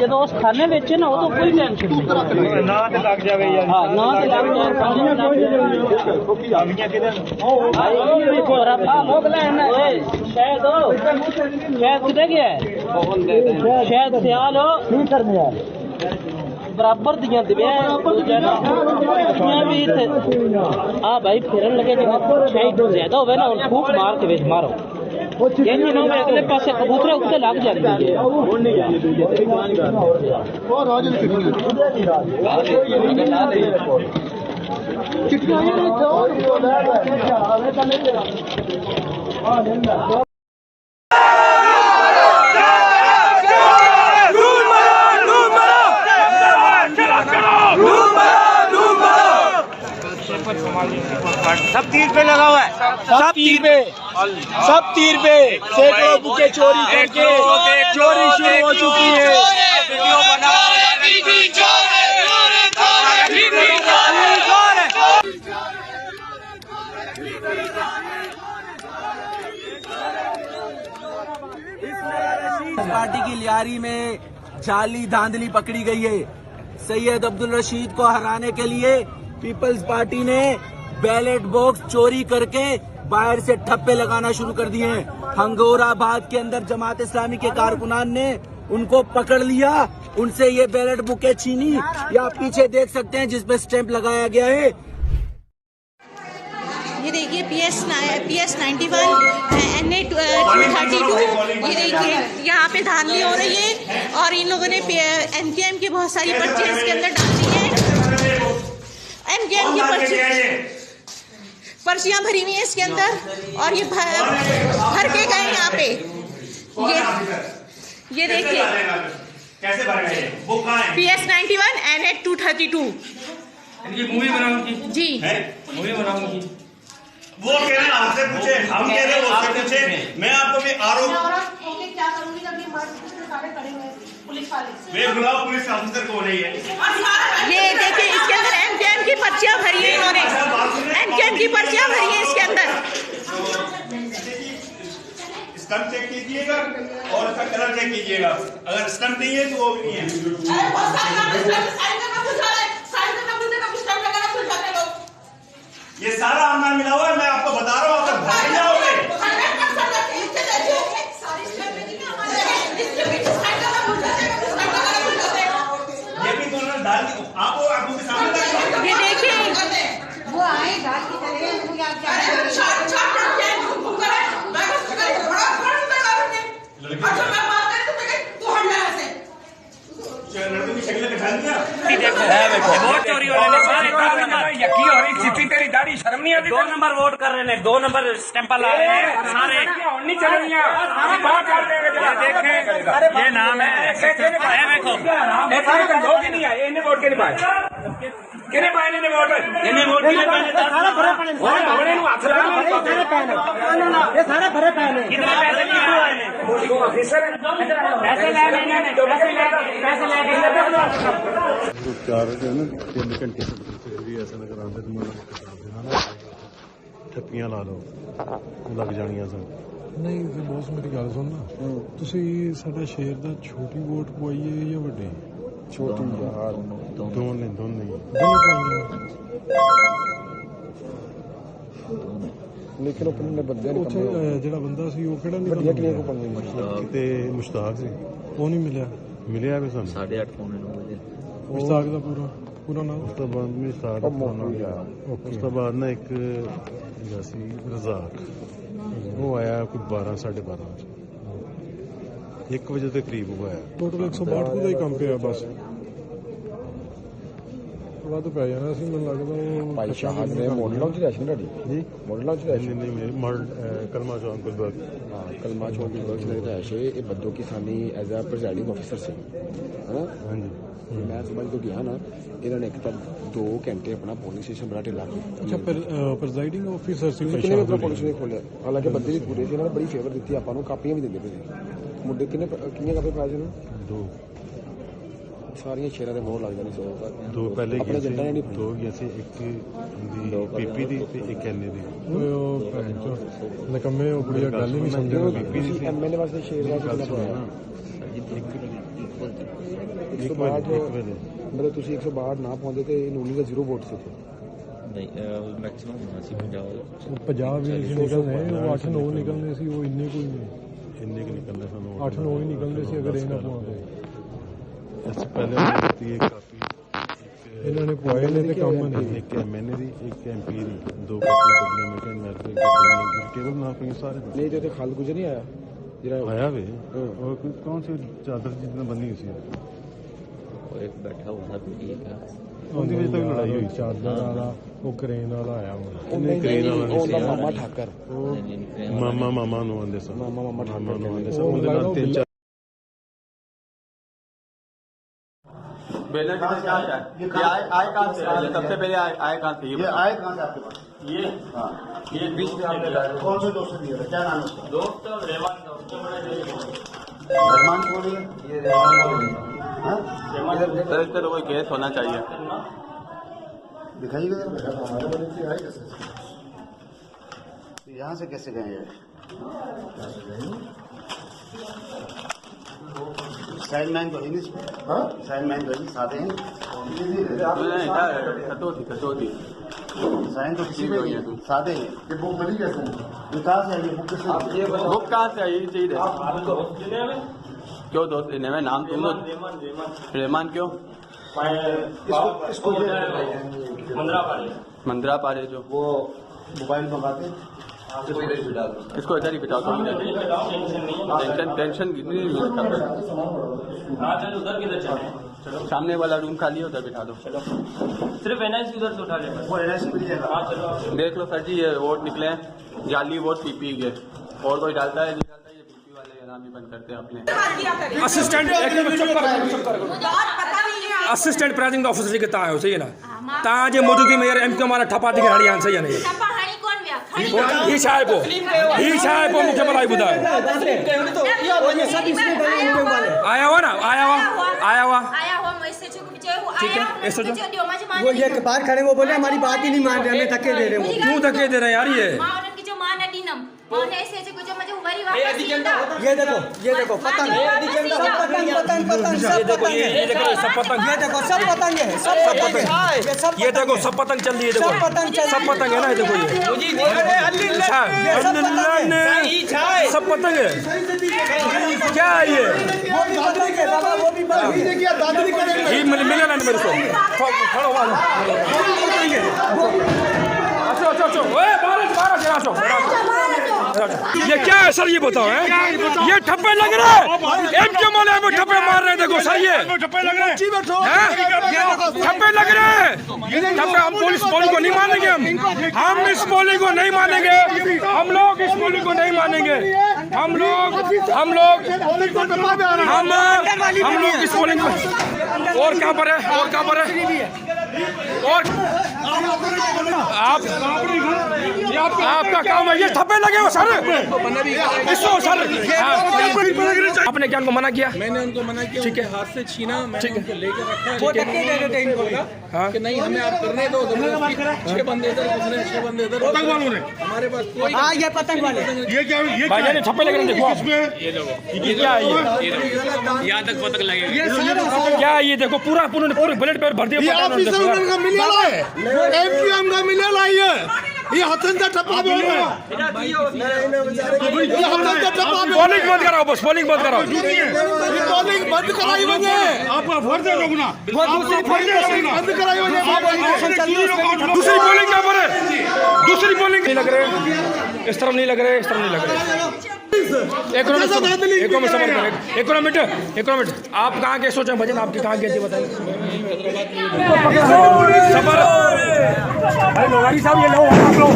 जो उस खाने बेचे ना वो तो कोई टेंशन नहीं ना लग जाए ना शायद कितने गया शायद ख्याल हो बराबर दिया भी हाँ भाई फिरन लगे ज्यादा हो ना फूक मार के बेच मारो अगले पास कबूतर उत्ते लग जाती है। सब तीर पे लगा हुआ है, सब तीर पे सैकड़ों बुके चोरी करके चोरी शुरू हो चुकी है। वीडियो बना पार्टी की लियारी में जाली धांधली पकड़ी गई है। सैयद अब्दुल रशीद को हराने के लिए पीपल्स पार्टी ने बैलेट बॉक्स चोरी करके बाहर से ठप्पे लगाना शुरू कर दिए हैं। हंगोराबाद के अंदर जमात इस्लामी के कारकुनान ने उनको पकड़ लिया, उनसे ये बैलेट बुकें छीनी। या आप पीछे देख सकते हैं जिसपे स्टैंप लगाया गया है। ये देखिए PS 91 NA 232। ये देखिए यहाँ पे धांधली हो रही है और इन लोगों ने MKM की बहुत सारी पर्चियां इसके अंदर डाल दी है। MKM की पर्चियां भरी हुई है इसके अंदर और ये भर के गए यहाँ पे। ये देखिए कैसे भर गए वो कहाँ है? PS 91 NA 232। इनकी मूवी बनाऊंगी जी, मूवी बनाऊंगी। वो कह रहे हैं आपसे पूछे, हम कह रहे हैं वो आपसे पूछे। मैं आपको भी आरोप क्या करूंगी जब ये सारे खड़े हुए पुलिस वाले वे बुलाओ पुलिस ऑफिसर को नहीं है। ये देखिए इसके अंदर MKM की पर्चियां भरी है इन्होंने, MKM की पर्चियां भरी है इसके अंदर। स्टंप चेक कीजिएगा और उसका कलर चेक कीजिएगा। अगर स्टंप नहीं है तो वो भी नहीं है। ये सारा आमना मिला हुआ है, मैं आपको बता रहा हूँ। अगर भर जाओगे ये भी दोनों डाल आपको आंखों के सामने। ये देखिए वो आए घाट की तरह लड़कों की शक्ल दिखा दिया। वोट चोरी हो रहे यकीन हो रही चिट्ठी तेरी दाढ़ी शर्म नहीं आती। 2 नंबर वोट कर रहे हैं, 2 नंबर स्टैंप ला रहे हैं सारे। नहीं चल रही ये नाम है देखो लोग ही नहीं आए इन्हें वोट के नहीं पाए किन्हें पाए इन्हें वोट इन्हें वोट नहीं पाए ये सारे भरे पैने कितने पैसे लिए ऑफिसर पैसे ले लेने पैसे ले चार दिन 3 घंटे फिर भी ऐसा नजर आता है ठप्पियां ला लो लग जानियां सन। नहीं ਤੇ ਬੌਸ ਮੇਰੀ ਗੱਲ ਸੁਣ ਨਾ ਤੁਸੀਂ ਸਾਡਾ ਸ਼ੇਰ ਦਾ ਛੋਟੀ ਵੋਟ ਪਵਾਈਏ ਜਾਂ ਵੱਡੇ? ਛੋਟੀ ਯਾਰ ਦੋਨੇ ਪਾਈਆਂ ਲੇਕਿਨ ਆਪਣੇ ਬੰਦੇ ਨੇ ਜਿਹੜਾ ਬੰਦਾ ਸੀ ਉਹ ਕਿਹੜਾ ਨਹੀਂ ਵੱਡੀਆਂ ਕੋ ਪਾਈਆਂ ਤੇ ਮੁਸ਼ਤਾਕ ਸੀ ਉਹ ਨਹੀਂ ਮਿਲਿਆ ਵੀ ਸਾਨੂੰ 8:30 ਪੌਣੇ 9 ਵਜੇ ਮੁਸ਼ਤਾਕ ਦਾ ਪੂਰਾ ਨਾਮ ਉਸ ਤੋਂ ਬਾਅਦ ਮੁਸ਼ਤਾਕ ਉਸ ਤੋਂ ਬਾਅਦ ਨਾ ਇੱਕ ਸੀ ਰਜ਼ਾਕ वो आया कोई 12 साढ़े 12 1 बजे के करीब वो आया। टोटल 162 का ही काम पे बस ਵੱਧ ਪੈ ਜਾਣਾ ਸੀ ਮੈਨੂੰ ਲੱਗਦਾ ਉਹ ਭਾਈ ਸ਼ਾਹਦ ਨੇ ਮੋਡਲਾਂ ਚ ਰੈਸ਼ਨ ਤੁਹਾਡੀ ਜੀ ਮੋਡਲਾਂ ਚ ਰੈਸ਼ਨ ਨਹੀਂ ਮੇਰੇ ਮਾਡਲ ਕਲਮਾ ਚੌਂਕ ਗੁਲਬਰਗ ਹਾਂ ਕਲਮਾ ਚੌਂਕ ਦੀ ਵਰਕ ਲੱਗਦਾ ਹੈ ਸ਼ੇ ਇਹ ਬੱਦੋ ਕਿਸਾਨੀ ਐਜ਼ ਅ ਪ੍ਰੈਜ਼ਾਈਡਿੰਗ ਆਫਿਸਰ ਸੀ ਹੈ ਹਾਂਜੀ ਮੈਂ ਸਮਝ ਤੋਂ ਗਿਆ ਨਾ ਇਹਨਾਂ ਨੇ ਇੱਕ ਤਾਂ 2 ਘੰਟੇ ਆਪਣਾ ਪੁਲਿਸ ਸਟੇਸ਼ਨ ਬੜਾ ਢਿੱਲਾ ਕੀਤਾ ਅੱਛਾ ਪ੍ਰੈਜ਼ਾਈਡਿੰਗ ਆਫਿਸਰ ਸੀ ਕਿੰਨੇ ਮਤਲਬ ਪੁਲਿਸ ਨੇ ਖੋਲਿਆ ਹਾਲਾਂਕਿ ਬੰਦੇ ਵੀ ਪੂਰੇ ਸੀ ਇਹਨਾਂ ਨੇ ਬੜੀ ਫੇਵਰ ਦਿੱਤੀ ਆਪਾਂ ਨੂੰ ਕਾਪੀਆਂ ਵੀ ਦਿੰਦੇ ਪਏ ਮੁੰਡੇ ਕਿੰਨੀਆਂ ਕਾਪੀਆਂ ਪਾਏ ਸੀ 2 ਸਾਰੀਆਂ ਸ਼ੇਰਾਂ ਦੇ ਮੋਹਰ ਲੱਗ ਜਾਣੀ ਸੋ 2 ਪਹਿਲੇ ਆਪਣੇ ਜੱਟਾਂ ਨੇ ਨਹੀਂ 2 ਗਿਆ ਸੀ ਇੱਕ ਦੀ ਪੀਪੀ ਦੀ ਤੇ ਇੱਕ ਐਨਏ ਦੀ ਉਹ ਭੈਣ ਚੋ ਨਕਮੇ ਉਹ ਕੁੜੀਆ ਗੱਲ ਹੀ ਨਹੀਂ ਸਮਝਿਆ ਪੀਪੀ ਦੀ ਐਮਐਲਏ ਵਾਸਤੇ ਸ਼ੇਰ ਦਾ ਕਿੰਨਾ ਪਾਇਆ ਇੱਕ ਵੇਲੇ ਮਤਲਬ ਤੁਸੀਂ 162 ਨਾ ਪਾਉਂਦੇ ਤੇ ਨੂਨੀ ਦਾ 0 ਵੋਟ ਸੀ ਨਹੀਂ ਮੈਕਸਿਮਮ ਹੋਣਾ ਸੀ ਪੰਜਾਬ ਵੀ ਨਹੀਂ ਨਿਕਲਨੇ ਉਹ 8-9 ਨਿਕਲਨੇ ਸੀ ਉਹ ਇੰਨੇ ਕੋਈ ਨਹੀਂ ਇੰਨੇ ਕਿ ਨਿਕਲਨੇ ਸਾਨੂੰ 8-9 ਹੀ ਨਿਕਲਦੇ ਸੀ ਅਗਰ ਇਹ ਨਾ ਪਾਉਂਦੇ ਇਸ ਪਹਿਲੇ ਦਿੱਤੀ ਇੱਕ ਕਾਪੀ ਇਹਨਾਂ ਨੇ ਪਵਾਏ ਨੇ ਤੇ ਕੰਮ ਨਹੀਂ ਇੱਕ ਐਮਐਨਏ ਦੀ ਇੱਕ ਐਮਪੀ ਦੀ 2 ਕਾਪੀਆਂ ਕੱਢੀਆਂ ਮੈਂ ਕਿਹਾ ਮੈਟ੍ਰਿਕ ਕੇਵਲ ਨਾ ਕੋਈ ਸਾਰੇ ਨਹੀਂ ਤੇ ਖਾਲ ਕੁਝ ਨਹੀਂ ਆਇਆ ਜਿਹੜਾ ਆਇਆ ਵੇ ਉਹ ਕੌਣ ਸੀ ਚਾਦਰ ਜਿੱਦਾਂ ਬੰਨੀ ਸੀ और एक बैठा हुआ था ठीक है ਉਹਦੀ ਵਿੱਚ ਤਾਂ ਲੜਾਈ ਹੋਈ ਚਾਦਰ ਵਾਲਾ ਉਹ ਕਰੇਨ ਵਾਲਾ ਆਇਆ ਉਹਨੇ ਕਰੇਨ ਵਾਲਾ ਉਹਦਾ ਮਾਮਾ ਠਾਕਰ ਮਾਮਾ ਨੂੰ ਆਂਦੇ ਸਨ ਮਾਮਾ ਠਾਕਰ ਨੂੰ ਆਂਦੇ ਸਨ ਉਹਦੇ ਨਾਲ 3-4 बैनर किधर से आता है? ये आए कहाँ से? ये सबसे पहले आए कहाँ से? ये आए कहाँ से आपके पास? ये हाँ ये 20 में आपने लाया। कौन से दोस्त ने दिया था? क्या नाम है उसका? दोस्त रहमान का उसके बड़ा रहमान कौन है? ये रहमान हाँ? सर इस तरह कोई केस होना चाहिए। दिखाइएगा जरा। हमारे बड़े से आए कैसे? यहाँ से कैसे गए ये? साइनमैन तो है नहीं इसमें? हाँ? साइनमैन तो है नहीं, सादे हैं? खतोती साइन तो किसी में नहीं है, सादे हैं। ये बुक बनी कैसे? ये कहाँ से आई है बुक? किसने दी? बुक कहाँ से आई? चाहिए क्यों दोस्त लेने में नाम तुम लोग रहमान क्यों? इसको मंदरा पारे जो वो मोबाइल मंगाते हैं। इसको इधर ही बिठाओ तो टेंशन कितनी सामने वाला रूम खाली है उधर बिठा दो सिर्फ एनआईसी उधर से उठा लेना वो एनआईसी मिल जाएगा। देख लो सर जी ये वोट निकले हैं जाली वोट पीपी के और कोई डालता है नहीं डालता ये पीपी वाले नाम ही बंद करते हैं अपने असिस्टेंट प्राइजिंग ऑफिसर के ता सही है ना ता जे मौजूदगी में यार एमके हमारा ठपा दिखे हरियाणा सही है ना ही साहब को मुख्य मलाई बुधाए आया हुआ ना आया हुआ ठीक है ऐसे जो वो ये बाहर खड़े वो बोले हमारी बात ही नहीं मान रहे, हमें धक्के दे रहे हैं। क्यों धक्के दे रहे हैं यार ये देखो पतंग सब पतंग ये देखो सब पतंग सब पतंग है, सब पतंग है, ये देखो सब पतंग चल रही है देखो सब पतंग है ना ये देखो ये सब पतंग है क्या है ये मिलेगा ना मेरे को खड़ो वालो अच्छा ये क्या है सर ये बताओ ये ठप्पे लग रहे हैं एमके मोले में ठप्पे मार रहे हैं देखो सर ये ठप्पे लग रहे हैं ठप्पे लग रहे हैं ठप्पे हम पुलिस बोली को नहीं मानेंगे हम इस बोली को नहीं मानेंगे हम लोग इस बोली को नहीं मानेंगे हम लोग इस बोली को और कहाँ पर है और आपका काम है ये ठप्पे लगे हो सर इसको सर आपने क्या उनको मना किया? मैंने उनको मना किया ठीक है हाथ से छीना मैंने उनको लेकर रखा वो धक्के दे रहे थे इनको कि नहीं हमें आप करने दो 6 बंदे इधर दूसरे 6 बंदे इधर पतंग वालों ने हमारे पास कोई हाँ ये पतंग वाले ये क्या ये भाई ने ठप्पे लगे देखो ये क्या है यहाँ तक पतंग लगेगा क्या है ये देखो पूरा बुलेट पे भर दिया का मिलेला है एमपीएम का मिलेला ये हथन का ठप्पा बोल रहा है बॉलिंग बंद कराओ बस बॉलिंग बंद कराओ बॉलिंग बंद कराई वजह आप फर्ज है लोग ना बंद कराई वजह दूसरी बॉलिंग क्या पर है दूसरी बॉलिंग नहीं लग रहे इस तरफ नहीं लग रहे इस तरफ नहीं लग रहे एक मिनट आप कहाँ के सोचे भजन आपकी कहाँ के थे बताइए। साहब ये लो आप लोग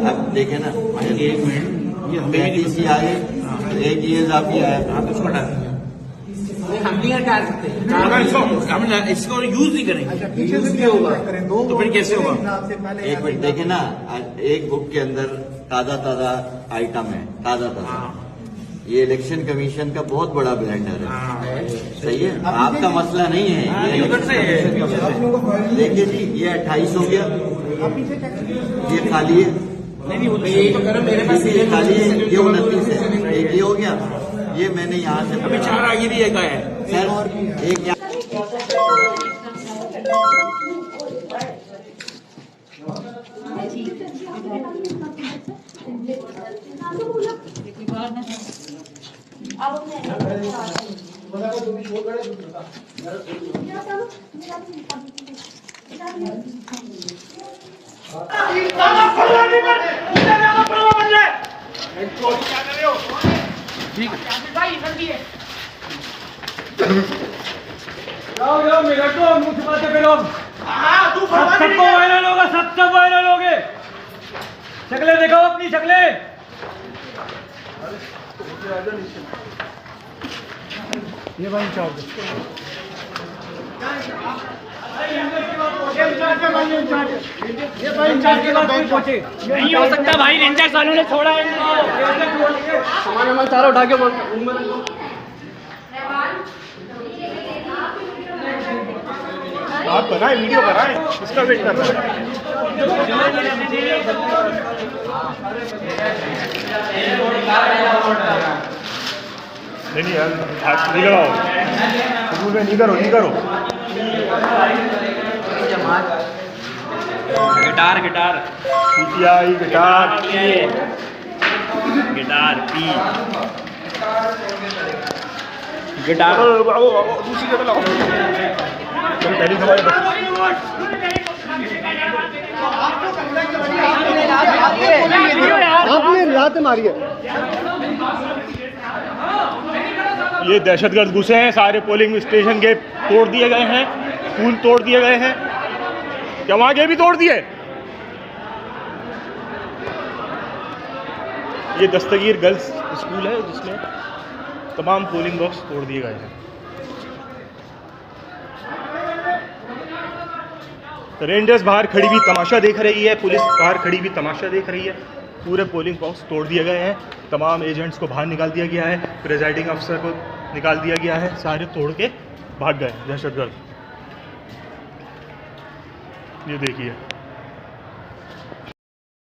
अब देखे ना, एक मिनट PTC आए, एक ये जाफी आया, हम नहीं हटा सकते, हम इसको यूज नहीं करेंगे। यूज नहीं होगा तो फिर कैसे होगा? एक मिनट देखे ना, एक बुक के अंदर ताजा आइटम है, ताजा। ये इलेक्शन कमीशन का बहुत बड़ा ब्लेंडर है, सही है, आपका मसला नहीं है, ये देखिए जी, ये 28 हो गया, ये खाली है, यही तो करो, मेरे पास ये खाली है, ये 29 है, एक ये हो गया, ये मैंने यहाँ से अभी 4 आगे भी एक आया है सर, एक सबको वायरल होगा, सब वायरल हो गए। शक्लें देखो अपनी शक्लें। ये भाई चार्ज नहीं हो सकता भाई, रेंजर्स वालों ने छोड़ा है, सामान सारा उठा के आप बनाए, वीडियो बनाए, इसका वेट कर रहा है। नहीं यार, नहीं लगाओ, स्कूल में नहीं करो। गिटार PTI गिटार दूसरी जगह लगाओ। आपने लात मारी है। ये दहशतगर्द घुसे हैं, सारे पोलिंग स्टेशन के तोड़ दिए गए हैं, पुल तोड़ दिए गए हैं, क्या वहां के भी तोड़ दिए। ये दस्तगीर गर्ल्स स्कूल है जिसमें तमाम पोलिंग बॉक्स तोड़ दिए गए हैं। रेंजर्स बाहर खड़ी भी तमाशा देख रही है, पुलिस बाहर खड़ी भी तमाशा देख रही है। पूरे पोलिंग बॉक्स तोड़ दिए गए हैं, तमाम एजेंट्स को बाहर निकाल दिया गया है, प्रिजाइडिंग अफसर को निकाल दिया गया है, सारे तोड़ के भाग गए दहशतगर्द। ये देखिए।